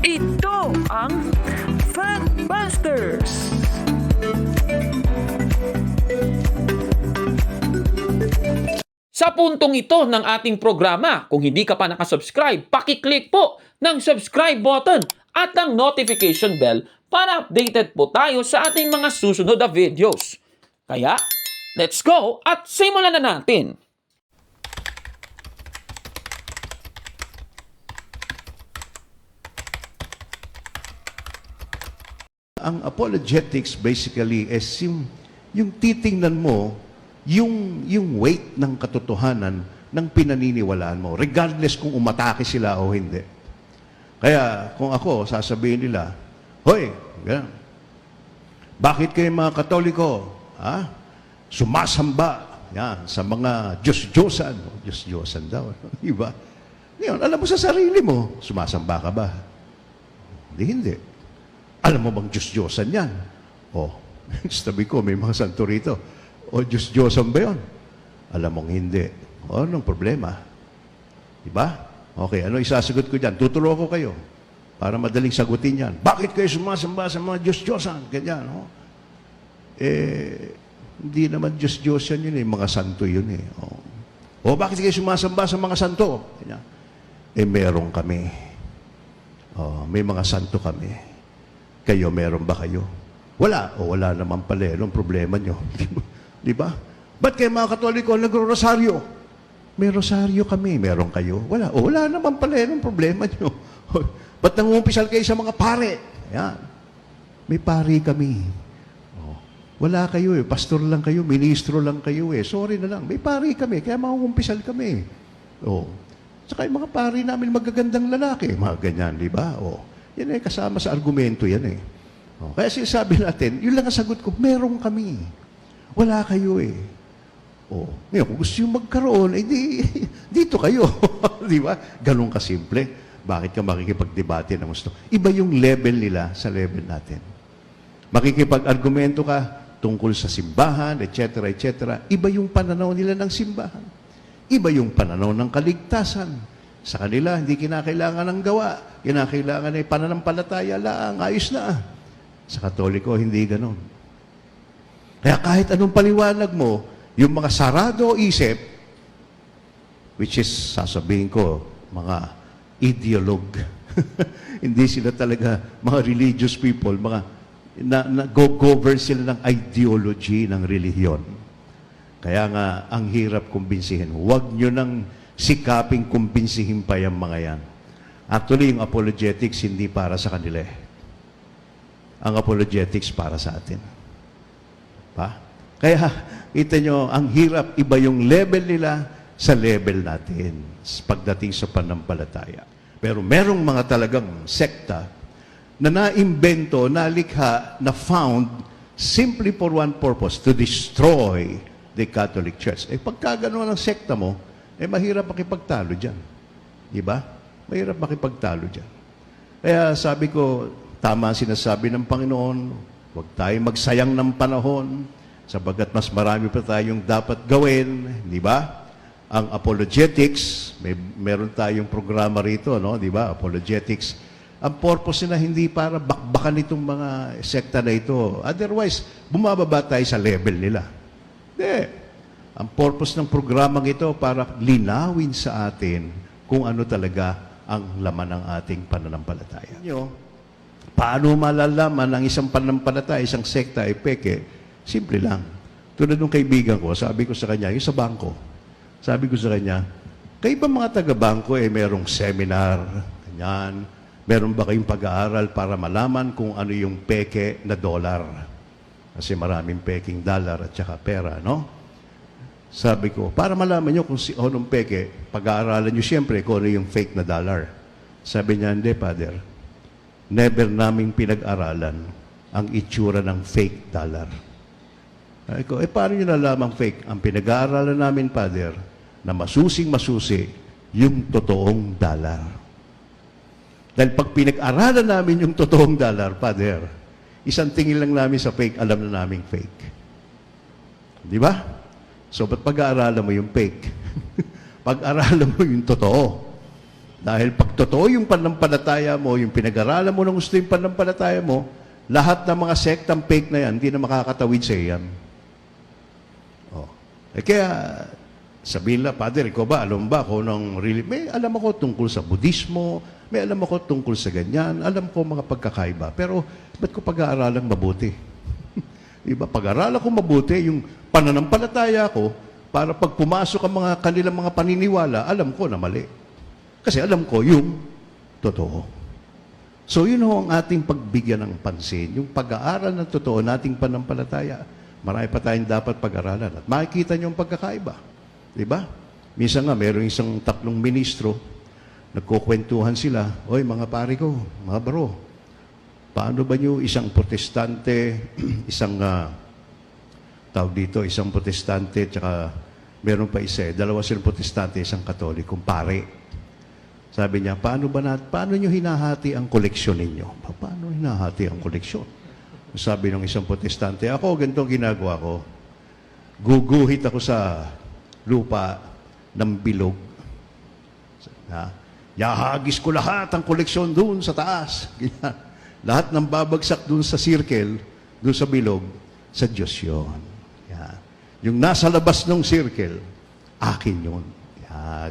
Ito ang Factbusters! Sa puntong ito ng ating programa, kung hindi ka pa nakasubscribe, pakiclick po ng subscribe button at ang notification bell para updated po tayo sa ating mga susunod na videos. Kaya, let's go at simulan na natin! Ang apologetics basically is yung titingnan mo yung weight ng katotohanan ng pinaniniwalaan mo, regardless kung umatake sila o hindi. Kaya kung ako, sasabihin nila, hoy, ganun, bakit kayo mga Katoliko, sumasamba yan, sa mga Diyos-Diyosan? Diyos-Diyosan daw, diba? Ngayon, alam mo sa sarili mo, sumasamba ka ba? Hindi. Alam mo bang Diyos-Diyosan yan? Sabi ko, may mga santo rito. Diyos-Diyosan ba yun? Alam mong hindi. Anong problema? Diba? Okay, ano isasagot ko dyan? Tuturo ko kayo para madaling sagutin yan. Bakit kayo sumasamba sa mga Diyos-Diyosan? Ganyan, hindi naman Diyos-Diyosan yun, mga santo yun eh. Bakit kayo sumasamba sa mga santo? Ganyan. Meron kami. May mga santo kami. Kayo, meron ba kayo? Wala. Wala naman pala. Anong problema nyo? Di ba? Ba't kayo mga Katoliko nagro-rosaryo? May rosaryo kami. Meron kayo? Wala. Wala naman pala. Anong problema nyo? Ba't nangumpisal kayo sa mga pare? Yan. May pare kami. Wala kayo eh. Pastor lang kayo. Ministro lang kayo eh. Sorry na lang. May pare kami. Kaya mangumpisal kami. Saka yung mga pare namin magagandang lalaki. Mga ganyan, di ba? Yan eh, kasama sa argumento yan eh. Kaya sinasabi natin, yun lang ang sagot ko, meron kami. Wala kayo eh. Ngayon, kung gusto yung magkaroon, dito kayo. Di ba? Ganun kasimple. Bakit ka makikipagdebate ng gusto? Iba yung level nila sa level natin. Makikipag-argumento ka tungkol sa simbahan, etc., etc. Iba yung pananaw nila ng simbahan. Iba yung pananaw ng kaligtasan. Sa kanila, hindi kinakailangan ng gawa. Kinakailangan ay pananampalataya lang, ayos na. Sa Katoliko, hindi ganon. Kaya kahit anong paliwanag mo, yung mga sarado isip, which is, sasabihin ko, mga ideolog. Hindi sila talaga mga religious people, mga go-govern sila ng ideology ng relihiyon. Kaya nga, ang hirap kumbinsihin. Huwag nyo nang sikaping kumbinsihin pa yung mga yan. Actually, yung apologetics hindi para sa kanila eh. Ang apologetics para sa atin. Kaya, kita nyo, ang hirap, iba yung level nila sa level natin pagdating sa panampalataya. Pero merong mga talagang sekta na naimbento, nalikha, na found simply for one purpose, to destroy the Catholic Church. Pagka gano'n ang sekta mo, mahirap makipagtalo dyan. Diba? Mahirap makipagtalo dyan. Kaya sabi ko, tama ang sinasabi ng Panginoon, huwag tayo magsayang ng panahon, sabagat mas marami pa tayong dapat gawin. Diba? Ang apologetics, meron tayong programa rito, no? Diba? Apologetics. Ang purpose nila hindi para bakbakan itong mga sekta na ito. Otherwise, bumababa tayo sa level nila. Hindi. Ang purpose ng programang ito para linawin sa atin kung ano talaga ang laman ng ating pananampalataya. Paano malalaman ang isang pananampalataya, isang sekta ay peke? Simple lang. Tulad ng kaibigan ko, sabi ko sa kanya, yung sa bangko, sabi ko sa kanya, kayo ba mga taga-bangko merong seminar, ganyan, meron ba kayong pag-aaral para malaman kung ano yung peke na dollar? Kasi maraming peking dollar at saka pera, no? Sabi ko, para malaman nyo kung anong peke, pag-aaralan nyo siyempre kung ano yung fake na dollar. Sabi niya, hindi, Father. Never naming pinag-aralan ang itsura ng fake dollar. Sabi ko, paano nyo nalamang fake? Ang pinag-aaralan namin, Father, na masusing-masusi yung totoong dollar. Dahil pag pinag-aralan namin yung totoong dollar, Father, isang tingin lang namin sa fake, alam na namin fake. Di ba? So, ba't pag-aaralan mo yung fake? Pag-aralan mo yung totoo. Dahil pag totoo yung pananampalataya mo, yung pinag-aralan mo ng gusto yung pananampalataya mo, lahat ng mga sektang fake na yan, hindi na makakatawid sa iyan. Oh. Kaya, sabihin lang, Father, ikaw ba, alam ba ako ng really, may alam ako tungkol sa Budismo, may alam ako tungkol sa ganyan, alam ko mga pagkakaiba, pero ba't ko pag-aaralang mabuti? Diba? Pag-aaralan ko mabuti, yung pananampalataya ko, para pag pumasok ang mga kanilang mga paniniwala, alam ko na mali. Kasi alam ko yung totoo. So yun ho ang ating pagbigyan ng pansin, yung pag-aaral ng totoo nating pananampalataya. Marami pa tayong dapat pag-aralan. At makikita niyo yung pagkakaiba. Diba? Minsan nga, mayroong isang 3 ministro, nagkukwentuhan sila, oy mga pari ko, mga bro, paano ba niyo isang protestante, isang tawag dito, isang protestante, tsaka meron pa isa, dalawa silang protestante, isang katolikong pare. Sabi niya, paano niyo hinahati ang koleksyon ninyo? Paano hinahati ang koleksyon? Sabi ng isang protestante, ako, ganito ginagawa ko. Guguhit ako sa lupa ng bilog. Yahagis ko lahat ang koleksyon doon sa taas. Lahat ng babagsak doon sa circle, doon sa bilog, sa Diyos yun. Yung nasa labas ng circle, akin yun.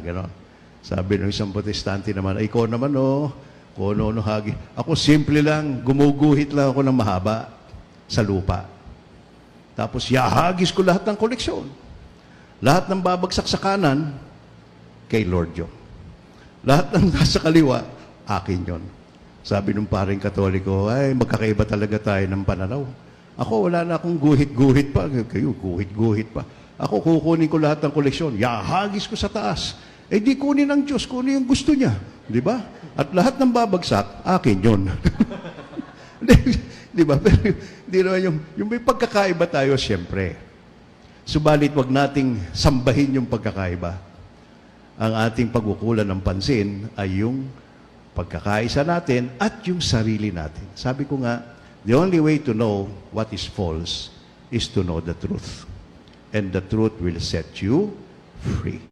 Ganon. Sabi ng isang protestante naman, ay, ikaw naman, hagi. Ako, simple lang, gumuguhit lang ako ng mahaba sa lupa. Tapos, yahagis ko lahat ng koleksyon. Lahat ng babagsak sa kanan, kay Lord yun. Lahat ng nasa kaliwa, akin yun. Sabi ng paring Katoliko, ay, magkakaiba talaga tayo ng pananaw. Ako, wala na akong guhit-guhit pa. Kayo, guhit-guhit pa. Ako, kukunin ko lahat ng koleksyon. Yahagis ko sa taas. Eh di kunin ng Diyos, kunin yung gusto niya. Di ba? At lahat ng babagsak, akin yun. Di ba? Pero di naman yung may pagkakaiba tayo, siyempre. Subalit, wag nating sambahin yung pagkakaiba. Ang ating pagkukulan ng pansin ay yung pagkakaisa natin at yung sarili natin. Sabi ko nga, the only way to know what is false is to know the truth. And the truth will set you free.